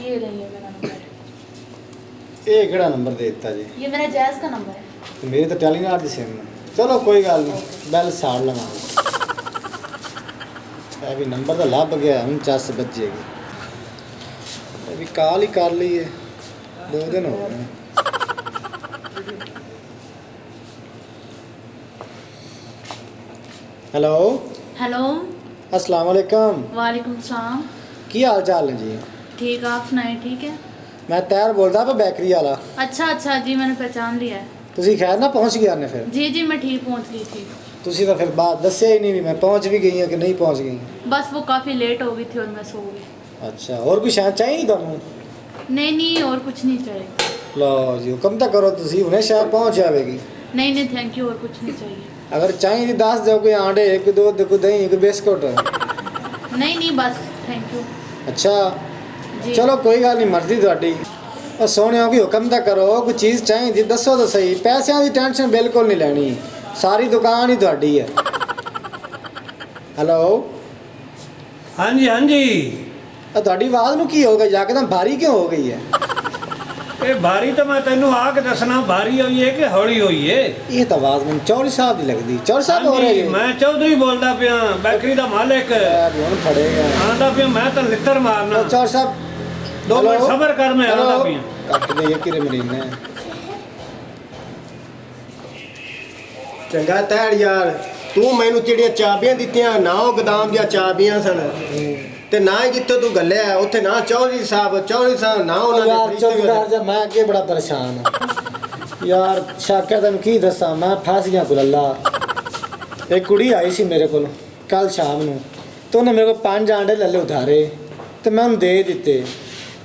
ये रही है मेरा नंबर, ਇਹ ਕਿਹੜਾ ਨੰਬਰ ਦੇ ਦਿੱਤਾ ਜੀ ये मेरा जैज़ का नंबर है। ਤੇ ਮੇਰੇ ਤਾਂ ਟੈਲੀਨਾਰ ਦੀ ਸਿਮ ਹੈ ਚਲੋ ਕੋਈ ਗੱਲ ਨਹੀਂ ਬੈਲ ਸਾੜ ਲਵਾਂਗੇ ਇਹ ਵੀ ਨੰਬਰ ਤਾਂ ਲੱਭ ਗਿਆ ਹੁਣ ਚੱਸ ਵੱਜੇਗੀ ਇਹ ਵੀ ਕਾਲ ਹੀ ਕਰ ਲਈਏ 2 ਦਿਨ ਹੋ ਗਏ ਹੈਲੋ हेलो अस्सलाम वालेकुम वालेकुम सलाम। ਕੀ ਹਾਲ ਚਾਲ ਹੈ ਜੀ ठीक, आप सुनाए? ठीक है। ਮੈਂ ਤੈਰ ਬੋਲਦਾ ਪਿਆ ਬੇਕਰੀ ਵਾਲਾ अच्छा अच्छा जी, मैंने पहचान लिया है। ਤੁਸੀਂ ਖੈਰ ਨਾ ਪਹੁੰਚ ਗਿਆ ਨੇ ਫਿਰ जी जी मैं ठीक पहुंच गई थी, ਤੁਸੀਂ ਤਾਂ ਫਿਰ ਬਾਅਦ ਦੱਸਿਆ ਹੀ ਨਹੀਂ ਵੀ ਮੈਂ ਪਹੁੰਚ ਵੀ ਗਈ ਹਾਂ ਕਿ ਨਹੀਂ ਪਹੁੰਚ ਗਈ बस वो काफ़ी लेट हो गई थी और मैं सो गई। ਅੱਛਾ ਹੋਰ ਕੋਈ ਸ਼ਾਇਦ ਚਾਹੀਦੀ ਤੁਹਾਨੂੰ नहीं नहीं और कुछ नहीं चाहिए। ਲਓ ਜੀ ਹੁਕਮ ਤਾਂ ਕਰੋ ਤੁਸੀਂ ਹੁਣੇ ਸ਼ਾਇਦ ਪਹੁੰਚ ਜਾਵੇਗੀ नहीं नहीं थैंक यू, और कुछ नहीं चाहिए। अगर चाहिए दस दो कोई आंडे कोई दूध कोई दही कोई बिस्कुट नहीं नहीं बस थैंक यू अच्छा जी। चलो कोई गल नहीं मर्जी ਤੁਹਾਡੀ ਉਹ ਸੋਹਣਿਓ ਕੀ ਹੁਕਮ ਤਾਂ ਕਰੋ ਕੋਈ ਚੀਜ਼ ਚਾਹੀਦੀ ਦੱਸੋ ਤਾਂ ਸਹੀ ਪੈਸਿਆਂ ਦੀ ਟੈਨਸ਼ਨ ਬਿਲਕੁਲ ਨਹੀਂ ਲੈਣੀ ਸਾਰੀ ਦੁਕਾਨ ਹੀ ਤੁਹਾਡੀ ਹੈ ਹੈਲੋ हाँ जी हाँ जी। ਆ ਤੁਹਾਡੀ ਆਵਾਜ਼ ਨੂੰ ਕੀ ਹੋ ਗਿਆ ਯਕਦਮ ਭਾਰੀ ਕਿਉਂ ਹੋ ਗਈ ਹੈ ਇਹ ਭਾਰੀ ਤਾਂ ਮੈਂ ਤੈਨੂੰ ਆ ਕੇ ਦੱਸਣਾ ਭਾਰੀ ਹੋਈ ਹੈ ਕਿ ਹੌਲੀ ਹੋਈ ਹੈ। ਇਹ ਤਾਂ ਆਵਾਜ਼ ਮੈਨੂੰ ਚੌਧਰੀ ਸਾਹਿਬ ਦੀ ਲੱਗਦੀ ਚੌਧਰੀ ਸਾਹਿਬ ਹੋ ਰਹੇ ਹਾਂਜੀ, ਜੀ ਮੈਂ ਚੌਧਰੀ ਬੋਲਦਾ ਪਿਆ, ਬੈਕਰੀ ਦਾ ਮਾਲਕ। ਹੁਣ ਫੜੇਗਾ ਆਂਦਾ ਪਿਆ ਮੈਂ ਤਾਂ ਲਿੱਤਰ ਮਾਰਨਾ। ਉਹ ਚੌਧਰੀ ਸਾਹਿਬ 2 ਮਿੰਟ ਸਬਰ ਕਰ, ਮੈਂ ਆਂਦਾ ਪਿਆ। ਕੱਟ ਦੇ ਇਹ ਕਿਰੇ ਮਰੀਨੇ ਚੰਗਾ ਤੈੜ ਯਾਰ ਤੂੰ ਮੈਨੂੰ ਜਿਹੜੀਆਂ ਚਾਬੀਆਂ ਦਿੱਤੀਆਂ ਨਾ ਉਹ ਗੋਦਾਮ ਦੀਆਂ ਚਾਬੀਆਂ ਸਨ ਤੇ ਨਾ ਹੀ ਜਿੱਥੇ ਤੂੰ ਗੱਲਿਆ ਉੱਥੇ ਨਾ ਚੌਧਰੀ ਸਾਹਿਬ ਨਾ ਉਹਨਾਂ ਯਾਰ ਦੇ ਚੁੱਪ ਕਰ ਜਾ, ਮੈਂ ਅੱਗੇ ਬੜਾ ਪਰੇਸ਼ਾਨ ਹਾਂ ਯਾਰ। ਸ਼ਾਕਿਆ ਤੈਨੂੰ ਕੀ ਦੱਸਾਂ, ਮੈਂ ਫਸ ਗਿਆ ਗੁਲੱਲਾ। ਇੱਕ ਕੁੜੀ ਆਈ ਸੀ ਮੇਰੇ ਕੋਲ ਕੱਲ ਸ਼ਾਮ ਨੂੰ ਤੇ ਉਹਨੇ ਮੇਰੇ ਕੋਲ 5 ਆਂਡੇ ਲੈ ਲਏ ਉਧਾਰੇ ਤੇ ਮੈਂ ਉਹਨੂੰ ਦੇ ਦਿੱਤੇ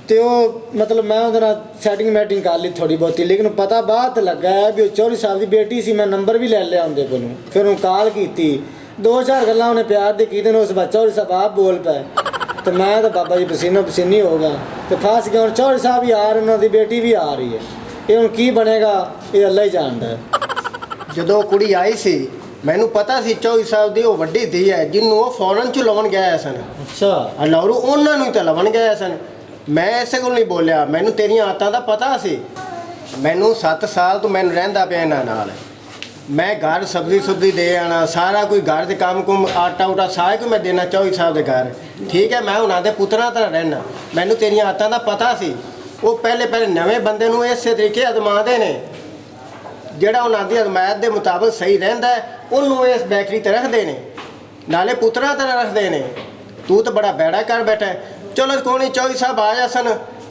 ਤੇ ਉਹ ਮਤਲਬ ਮੈਂ ਉਹਦੇ ਨਾਲ ਸੈਟਿੰਗ ਮੈਟਿੰਗ ਕਰ ਲਈ ਥੋੜੀ ਬਹੁਤੀ, ਲੇਕਿਨ ਪਤਾ ਬਾਅਦ ਲੱਗਾ ਹੈ ਵੀ ਉਹ ਚੌਧਰੀ ਸਾਹਿਬ ਦੀ ਬੇਟੀ ਸੀ। ਮੈਂ ਨੰਬਰ ਵੀ ਲੈ ਲਿਆ ਉਹਦੇ ਕੋਲੋਂ, ਫਿਰ ਉਹਨੂੰ ਕਾਲ ਕੀਤੀ, 2-4 ਗੱਲਾਂ ਉਹਨੇ ਪਿਆਰ ਦੇ ਕੀਤੇ ਨੇ। ਉਸ ਬਾਅਦ ਚੌਧਰੀ ਸਾਹਿਬ ਆਪ ਬੋਲ ਪਏ ਤੇ ਮੈਂ ਤਾਂ ਬਾਬਾ ਜੀ ਪਸੀਨੋ ਪਸੀਨੀ ਹੋ ਗਿਆ ਤੇ ਫਸ ਗਿਆ। ਹੁਣ ਚੌਧਰੀ ਸਾਹਿਬ ਵੀ ਆ ਰਹੇ, ਉਹਨਾਂ ਦੀ ਬੇਟੀ ਵੀ ਆ ਰਹੀ ਹੈ। ਇਹ ਹੁਣ ਕੀ ਬਣੇਗਾ ਇਹ ਅੱਲਾ ਹੀ ਜਾਣਦਾ ਹੈ। ਜਦੋਂ ਕੁੜੀ ਆਈ ਸੀ ਮੈਨੂੰ ਪਤਾ ਸੀ ਚੌਧਰੀ ਸਾਹਿਬ ਦੀ ਉਹ ਵੱਡੀ ਧੀ ਹੈ ਜਿਹਨੂੰ ਉਹ ਫੌਰਨ ਚ ਲਵਣ ਗਿਆ ਸਨ। ਅੱਛਾ ਅਲਾਉਰੂ ਉਹਨਾਂ ਨੂੰ ਤਾਂ ਲਵਣ ਗਿਆ ਸਨ। ਮੈਂ ਇਸੇ ਕੋਲ ਨਹੀਂ ਬੋਲਿਆ, ਮੈਨੂੰ ਤੇਰੀਆਂ ਆਦਤਾਂ ਦਾ ਪਤਾ ਸੀ। ਮੈਨੂੰ 7 ਸਾਲ ਤੋਂ ਮੈਨੂੰ ਰਹਿੰਦਾ ਪਿਆ ਇਹਨਾਂ ਨਾਲ। ਮੈਂ ਘਰ ਸਬਜ਼ੀ ਸੁਬਜ਼ੀ ਦੇ ਆਣਾ, ਸਾਰਾ ਕੋਈ ਘਰ ਦੇ ਕੰਮ ਕੁਮ ਆਟਾ ਉਟਾ ਸਾਰਾ ਕੋਈ ਮੈਂ ਦੇਣਾ ਚੌਧਰੀ ਸਾਹਿਬ ਦੇ ਘਰ। ਠੀਕ ਹੈ, ਮੈਂ ਉਹਨਾਂ ਦੇ ਪੁੱਤਰਾਂ ਤਰ੍ਹਾਂ ਰਹਿਣਾ। ਮੈਨੂੰ ਤੇਰੀਆਂ ਆਦਤਾਂ ਦਾ ਪਤਾ ਸੀ। ਉਹ ਪਹਿਲੇ ਨਵੇਂ ਬੰਦੇ ਨੂੰ ਇਸੇ ਤਰੀਕੇ ਅਜ਼ਮਾਉਂਦੇ ਨੇ, ਜਿਹੜਾ ਉਹਨਾਂ ਦੀ ਅਜ਼ਮਾਇਤ ਦੇ ਮੁਤਾਬਕ ਸਹੀ ਰਹਿੰਦਾ ਹੈ ਉਹਨੂੰ ਇਸ ਬੈਕਰੀ ਤੇ ਰੱਖਦੇ ਨੇ, ਨਾਲੇ ਪੁੱਤਰਾਂ ਤਰ੍ਹਾਂ ਰੱਖਦੇ ਨੇ। ਤੂੰ ਤਾਂ ਬੜਾ ਬੈੜਾ ਕਰ ਬੈਠਾ। ਚਲੋ ਕੋਈ ਨਹੀਂ, ਚੌਧਰੀ ਸਾਹਿਬ ਆ ਜਾ ਸਨ,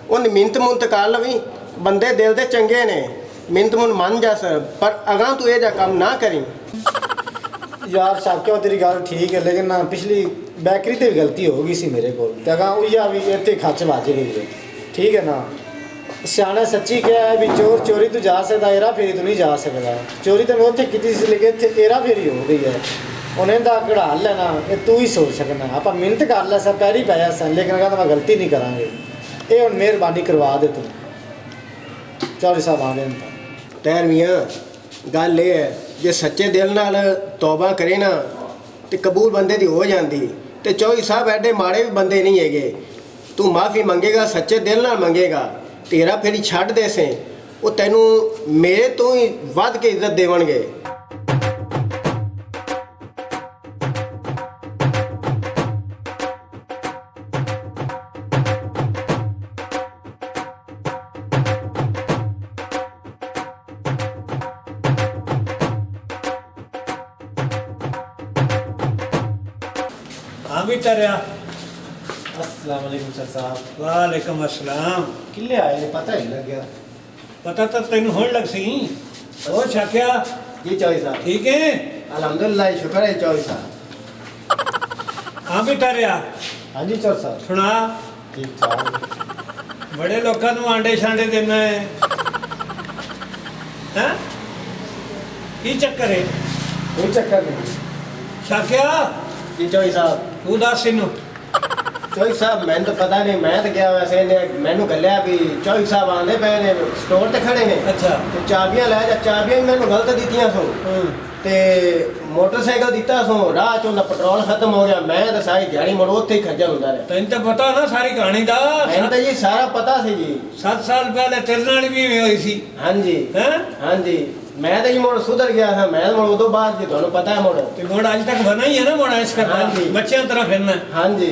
ਉਹਨੇ ਮਿੰਤ ਮੁੰਤ ਕਰ ਲਵੀ। ਬੰਦੇ ਦਿਲ ਦੇ ਚੰਗੇ ਨੇ, ਮਿੰਤ ਮੁੰਤ ਮੰਨ ਜਾ ਸਰ, ਪਰ ਅਗਾਂ ਤੂੰ ਇਹ ਜਿਹਾ ਕੰਮ ਨਾ ਕਰੀ। ਯਾਰ ਸ਼ਾਕਿਆ ਤੇਰੀ ਗੱਲ ਠੀਕ ਹੈ, ਲੇਕਿਨ ਨਾ ਪਿਛਲੀ ਬੈਕਰੀ ਤੇ ਵੀ ਗਲਤੀ ਹੋ ਗਈ ਸੀ ਮੇਰੇ ਕੋਲ ਤੇ ਅਗਾਂ ਉਹੀ ਆ ਵੀ ਇੱਥੇ ਖੱਚ ਵੱਜ ਗਈ ਹੈ। ਠੀਕ ਹੈ ਨਾ, ਸਿਆਣਾ ਸੱਚੀ ਕਿਹਾ ਹੈ ਵੀ ਚੋਰ ਚੋਰੀ ਤੂੰ ਜਾ ਸਕਦਾ, ਏਰਾ ਫੇਰੀ ਤੂੰ ਨਹੀਂ ਜਾ ਸਕਦਾ। ਚੋਰੀ ਤਾਂ ਮੈਂ ਉੱਥੇ ਕੀਤੀ ਸੀ, ਲੇਕਿਨ ਇੱਥੇ ਏਰਾ ਫੇਰੀ ਹੋ ਗਈ ਹੈ। ਹੁਣ ਇਹਦਾ ਕਿਹੜਾ ਹੱਲ ਹੈ ਨਾ, ਇਹ ਤੂੰ ਹੀ ਸੋਚ ਸਕਣਾ। ਆਪਾਂ ਮਿਹਨਤ ਕਰ ਲੈ ਸਾ, ਪੈਰੀ ਪਾਇਆ ਸਨ, ਲੇਕਿਨ ਕਹਿੰਦਾ ਮੈਂ ਗਲਤੀ ਨਹੀਂ ਕਰਾਂਗੇ। ਇਹ ਹੁਣ ਮਿਹਰਬਾਨੀ ਕਰਵਾ ਦੇ ਤੂੰ। ਚੌਧਰੀ ਸਾਹਿਬ ਆ ਗਏ ਤਾਂ ਤੈਰ ਮੀਆਂ ਗੱਲ ਇਹ ਹੈ, ਜੇ ਸੱਚੇ ਦਿਲ ਨਾਲ ਤੌਬਾ ਕਰੇ ਨਾ ਤੇ ਕਬੂਲ ਬੰਦੇ ਦੀ ਹੋ ਜਾਂਦੀ। ਤੇ ਚੌਧਰੀ ਸਾਹਿਬ ਐਡੇ ਮਾੜੇ ਵੀ ਬੰਦੇ ਨਹੀਂ ਹੈਗੇ। ਤੂੰ ਮਾਫੀ ਮੰਗੇਗਾ, ਸੱਚੇ ਦਿਲ ਨਾਲ ਮੰਗੇਗਾ, ਤੇਰਾ ਫੇਰੀ ਛੱਡ ਦੇ ਸੇ, ਉਹ ਤੈਨੂੰ ਮੇਰੇ ਤੋਂ ਹੀ ਵੱਧ ਕੇ ਇੱਜ਼ਤ ਦੇਵਣਗੇ। हाँ भी तरया। अस्सलाम वालेकुम सर साहब। वालेकुम अस्सलाम। किले आए ने पता ही लग गया। पता तो तेन होने लग सी। ओ शाकिया जी चौधरी साहब ठीक है? अल्हम्दुलिल्लाह, शुक्र है चौधरी साहब। हाँ भी तरया हाँ जी चौधरी साहब। सुना, ठीक ठाक। बड़े लोगों को आंडे शांडे देना है हैं? की चक्कर है? कोई चक्कर नहीं। शाकिया जी चौधरी साहब। तू दस इनू चौधरी साहब मैंने तो पता नहीं, मैं तो गया वैसे ने मैनू गलिया भी चौधरी साहब आंदे पे ने स्टोर ते खड़े ने। अच्छा। ते चाबियां लै जा, चाबियां भी मैनू गलत दित्तियां सो ते मोटरसाइकिल दिता सो, राह च उन्दा पेट्रोल खत्म हो गया। मैं तो सारी दिहाड़ी मुड़ उत्थे ही खज्जल हुंदा रहा। तेन तो पता ना सारी कहानी दा। मैनू तो जी सारा पता सी जी। 7 साल पहले तेरे नाल भी हुई सी हाँ जी हैं? हाँ जी, मैं तो जी मुड़ सुधर गया था। मैं मुड़ उदों बाद जी तुहानू पता है मुड़। ते मोड़ अज तक बना ही है ना, मोड़ इस करता हाँ जी। बच्चों तरह फिरना। हाँ जी।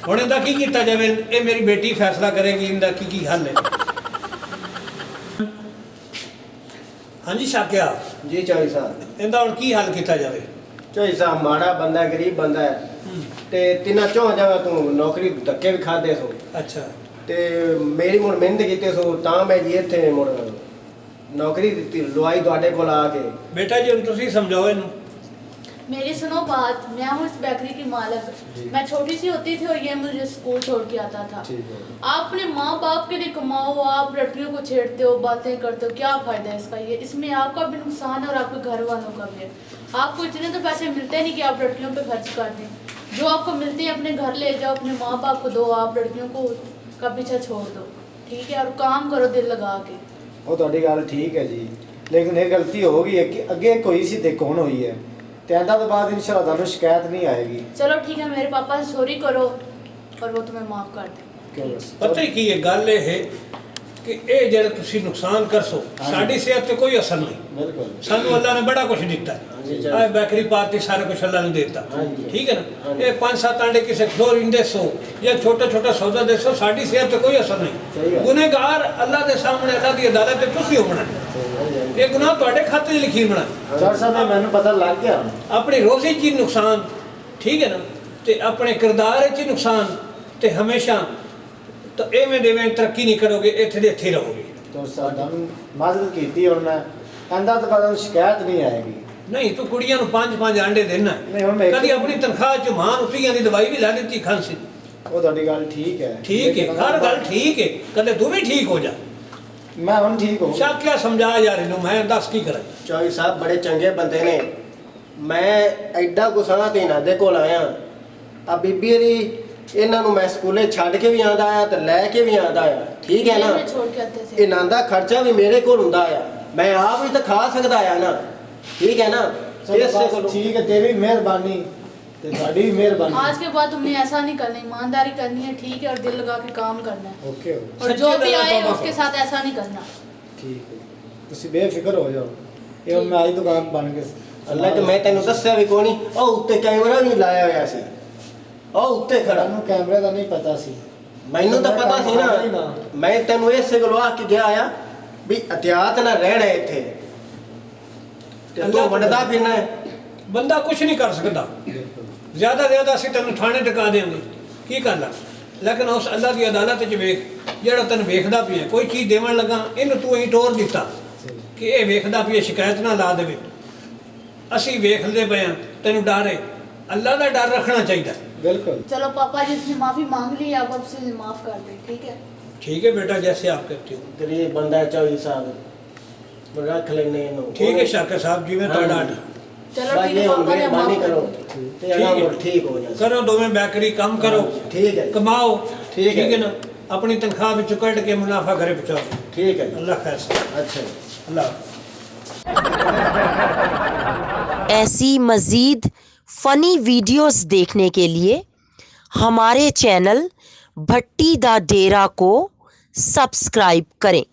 ਹੁਣ ਇਹਦਾ ਕੀ ਕੀਤਾ ਜਾਵੇ? ਇਹ ਮੇਰੀ ਬੇਟੀ ਫੈਸਲਾ ਕਰੇਗੀ ਇਹਦਾ ਕੀ ਹੱਲ ਹੈ। ਹਾਂਜੀ ਸ਼ਾਕਿਆ जी चौधरी साहब। ਇਹਦਾ ਹੁਣ ਕੀ ਹੱਲ ਕੀਤਾ ਜਾਵੇ? चौधरी साहब माड़ा बंदा, गरीब बंदा है ते तिना चौं जगह तू नौकरी धक्के भी खादे सो ਅੱਛਾ ते मेरी मुड़ मेहनत कीते सो तां मैं जी इत्थे मुड़ नौकरी दित्ती लवाई तुहाडे कोल आके। बेटा जी ਹੁਣ ਤੁਸੀਂ समझाओ ਇਹਨੂੰ। मेरी सुनो बात, मैं हूँ इस बेकरी की मालिक। मैं छोटी सी होती थी और ये मुझे स्कूल छोड़ के आता था। आप अपने माँ बाप के लिए कमाओ, आप लड़कियों को छेड़ते हो, बातें करते हो, क्या फ़ायदा है इसका? ये इसमें आपका भी नुकसान है और आपके घर वालों का भी है। आपको इतने तो पैसे मिलते नहीं कि आप लड़कियों पे खर्च कर दें। जो आपको मिलते हैं अपने घर ले जाओ, अपने माँ बाप को दो, आप लड़कियों को का पीछा छोड़ दो। ठीक है, और काम करो दिल लगा के। ਉਹ ਤੁਹਾਡੀ ਗੱਲ ਠੀਕ ਹੈ ਜੀ, ਲੇਕਿਨ ਇਹ ਗਲਤੀ ਹੋ ਗਈ ਹੈ ਕਿ ਅੱਗੇ ਕੋਈ ਸੀ ਤੇ ਕੌਣ ਹੋਈ ਹੈ ਤੇ ਇਹਦਾ ਤੋਂ ਬਾਅਦ ਇਨਸ਼ਾਅੱਲਾ ਤੁਹਾਨੂੰ ਸ਼ਿਕਾਇਤ ਨਹੀਂ ਆਏਗੀ। चलो ठीक है, मेरे पापा से सॉरी करो और वो तुम्हें माफ़ कर दें। ਕਿਉਂ ਬਸ? ਪਤਾ ਹੀ ਕੀ ਹੈ ਗੱਲ ਇਹ ਹੈ ਕਿ ਇਹ ਜਿਹੜਾ ਤੁਸੀਂ ਨੁਕਸਾਨ ਕਰਸੋ ਸਾਡੀ ਸਿਹਤ ਤੇ ਕੋਈ ਅਸਰ ਨਹੀਂ। ਬਿਲਕੁਲ। ਸਾਨੂੰ ਅੱਲਾ ਨੇ ਬੜਾ ਕੁਝ ਦਿੱਤਾ ਹੈ। ਬੈਕਰੀ ਪਾਰਟੀ ਸਾਰਾ ਕੁਝ ਅੱਲਾ ਨੇ ਦਿੱਤਾ। ਠੀਕ ਹੈ ਨਾ? ਇਹ 5-7 ਆਂਡੇ ਕਿਸੇ ਖੋਰ ਇੰਦੇ ਸੋ ਜਾਂ ਛੋਟਾ ਛੋਟਾ ਸੌਦਾ ਦੇ ਸੋ ਸਾਡੀ ਸਿਹਤ ਤੇ ਕੋਈ ਅਸਰ ਨਹੀਂ। ਗੁਨਹਗਾਰ ਅੱਲਾ ਦੇ ਸਾਹਮਣੇ ਅੱਲਾ ਦੀ ਅਦਾਲਤ ਤੇ ਤੁਸੀਂ ਹੋਣਾ। ਇਹ ਗੁਨਾਹ ਤੁਹਾਡੇ ਖਾਤੇ 'ਚ ਲਿਖੀ ਬਣਾ ਚੌਧਰੀ ਸਾਹਿਬ ਮੈਨੂੰ ਪਤਾ ਲੱਗ ਗਿਆ ਆਪਣੀ ਰੋਜ਼ੀ 'ਚ ਨੁਕਸਾਨ, ਠੀਕ ਹੈ ਨਾ, ਤੇ ਆਪਣੇ ਕਿਰਦਾਰ 'ਚ ਨੁਕਸਾਨ, ਤੇ ਹਮੇਸ਼ਾ ਤਾਂ ਐਵੇਂ ਦੇਵੇਂ ਤਰੱਕੀ ਨਹੀਂ ਕਰੋਗੇ, ਇੱਥੇ ਦੇ ਇੱਥੇ ਰਹੋਗੇ। ਚੌਧਰੀ ਸਾਹਿਬ ਤੁਹਾਨੂੰ ਮਦਦ ਕੀਤੀ ਹੁਣ ਮੈਂ ਕਹਿੰਦਾ ਤਾਂ ਕਦੋਂ ਸ਼ਿਕਾਇਤ ਨਹੀਂ ਆਏਗੀ। ਨਹੀਂ ਤੂੰ ਕੁੜੀਆਂ ਨੂੰ 5-5 ਆਂਡੇ ਦੇਣਾ, ਨਹੀਂ ਹੁਣ ਮੈਂ ਕਦੀ ਆਪਣੀ ਤਨਖਾਹ 'ਚ ਮਾਂ ਰੁਪਈਆਂ ਦੀ ਦਵਾਈ ਵੀ ਲੈ ਦਿੱਤੀ ਖਾਂਸੀ ਦੀ। ਉਹ ਤੁਹਾਡੀ ਗੱਲ ਠੀਕ ਹੈ, ਠੀਕ ਹੈ, ਹਰ ਗੱਲ ਠੀਕ ਹੈ, ਕਦੇ ਤੂੰ ਵੀ ਠੀਕ ਹੋ ਜਾ। ਮੈਂ ਹੁਣ ਠੀਕ ਹੋ ਗਿਆ। ਸ਼ਾਕਿਆ ਸਮਝਾ ਯਾਰ ਇਹਨੂੰ, ਮੈਂ ਦੱਸ ਕੀ ਕਰਾਂ। ਚੌਧਰੀ ਸਾਹਿਬ ਬੜੇ ਚੰਗੇ ਬੰਦੇ ਨੇ, ਮੈਂ ਐਡਾ ਗੁੱਸਾ ਤੇ ਇਹਨਾਂ ਦੇ ਕੋਲ ਆਇਆ। ਆ ਬੀਬੀ ਦੀ ਇਹਨਾਂ ਨੂੰ ਮੈਂ ਸਕੂਲੇ ਛੱਡ ਕੇ ਵੀ ਆਉਂਦਾ ਆ ਤੇ ਲੈ ਕੇ ਵੀ ਆਉਂਦਾ ਆ, ਠੀਕ ਹੈ ਨਾ। मैं छोड़ के आते थे। ਇਹਨਾਂ ਦਾ ਖਰਚਾ ਵੀ ਮੇਰੇ ਕੋਲ ਹੁੰਦਾ ਆ, ਮੈਂ ਆਪ ਵੀ ਤਾਂ ਖਾ ਸਕਦਾ ਆ ਨਾ, ਠੀਕ ਹੈ ਨਾ। चलो ਇਸੇ बस ਕੋਲ ठीक है, तेरी मेहरबानी ते साडी भी मेहरबानी। आज के बाद तुमने ऐसा नहीं करना, ईमानदारी करनी है, ठीक है, और दिल लगा के काम करना है, ओके और जो सच्चे भी दिल आए का उसके साथ ऐसा नहीं करना। ठीक है, ਤੁਸੀਂ ਬੇਫਿਕਰ ਹੋ ਜਾਓ। ਇਹ ਹੁਣ ਮੈਂ ਆਈ ਦੁਕਾਨ ਬਣ ਕੇ ਅੱਲਾ ਕਿ ਮੈਂ ਤੈਨੂੰ ਦੱਸਿਆ ਵੀ ਕੋਈ ਨਹੀਂ, ਉਹ ਉੱਤੇ ਕੈਮਰਾ ਵੀ ਲਾਇਆ ਹੋਇਆ ਸੀ, ਉਹ ਉੱਤੇ ਖੜਾ। ਨੂੰ ਕੈਮਰੇ ਦਾ ਨਹੀਂ ਪਤਾ ਸੀ। ਮੈਨੂੰ ਤਾਂ ਪਤਾ ਸੀ ਨਾ, ਮੈਂ ਤੈਨੂੰ ਇਸੇ ਕੋਲ ਆ ਕੇ ਗਿਆ ਆ ਵੀ ਇhtiyat ਨਾਲ ਰਹਿਣਾ ਇੱਥੇ, ਤੇ ਤੂੰ ਵੰਡਦਾ ਫਿਰਨਾ ਹੈ। ਬੰਦਾ ਕੁਝ ਨਹੀਂ ਕਰ ਸਕਦਾ, ਜ਼ਿਆਦਾ ਅਸੀਂ ਤੈਨੂੰ ਥਾਣੇ ਟਿਕਾ ਦੇਵਾਂਗੇ, ਕੀ ਕਰਨਾ। ਲੇਕਿਨ ਉਸ ਅੱਲਾ ਦੀ ਅਦਾਲਤ 'ਚ ਵੇਖ, ਜਿਹੜਾ ਤੈਨੂੰ ਵੇਖਦਾ ਪਿਆ, ਕੋਈ ਚੀਜ਼ ਦੇਵਣ ਲੱਗਾ ਇਹਨੂੰ ਤੂੰ ਇਹੀ ਟੋਰ ਦਿੱਤਾ ਕਿ ਇਹ ਵੇਖਦਾ ਪਿਆ, ਸ਼ਿਕਾਇਤ ਨਾ ਲਾ ਦੇਵੇ। ਅਸੀਂ ਵੇਖਦੇ ਪਏ ਹਾਂ, ਤੈਨੂੰ ਡਰ ਹੈ, ਅੱਲਾ ਦਾ ਡਰ ਰੱਖਣਾ ਚਾਹੀਦਾ। बिल्कुल। चलो पापा जिसने माफी मांग ली आप अब से माफ कर दे, ठीक है। ठीक है बेटा, जैसे आप कहते हो। ਗਰੀਬ ਬੰਦਾ ਹੈ ਚੌਧਰੀ ਸਾਹਿਬ, ਰੱਖ ਲੈਣੇ ਇਹਨੂੰ। ठीक है शाकिर साहब जी, मैं ਤੁਹਾਡਾ ਆਰਡਰ चलो ਬਾਕੀ ठीक है, ਹੁਣ पापा ने ਮਿਹਰਬਾਨੀ माफ ਕਰੋ कर दी। ਤੇ ਇਹਨਾਂ ਕੋਲ ਠੀਕ ਹੋ ਜਾਏ। करो, दोवें बैकरी काम करो, ठीक है। कमाओ, ठीक है। है ना, अपनी तनख्वाह में कट के मुनाफा घरे पहुंचाओ। ठीक है। अल्लाह खैर से। अच्छा अल्लाह। ऐसी मज़ीद फ़नी वीडियोस देखने के लिए हमारे चैनल भट्टी दा डेरा को सब्सक्राइब करें।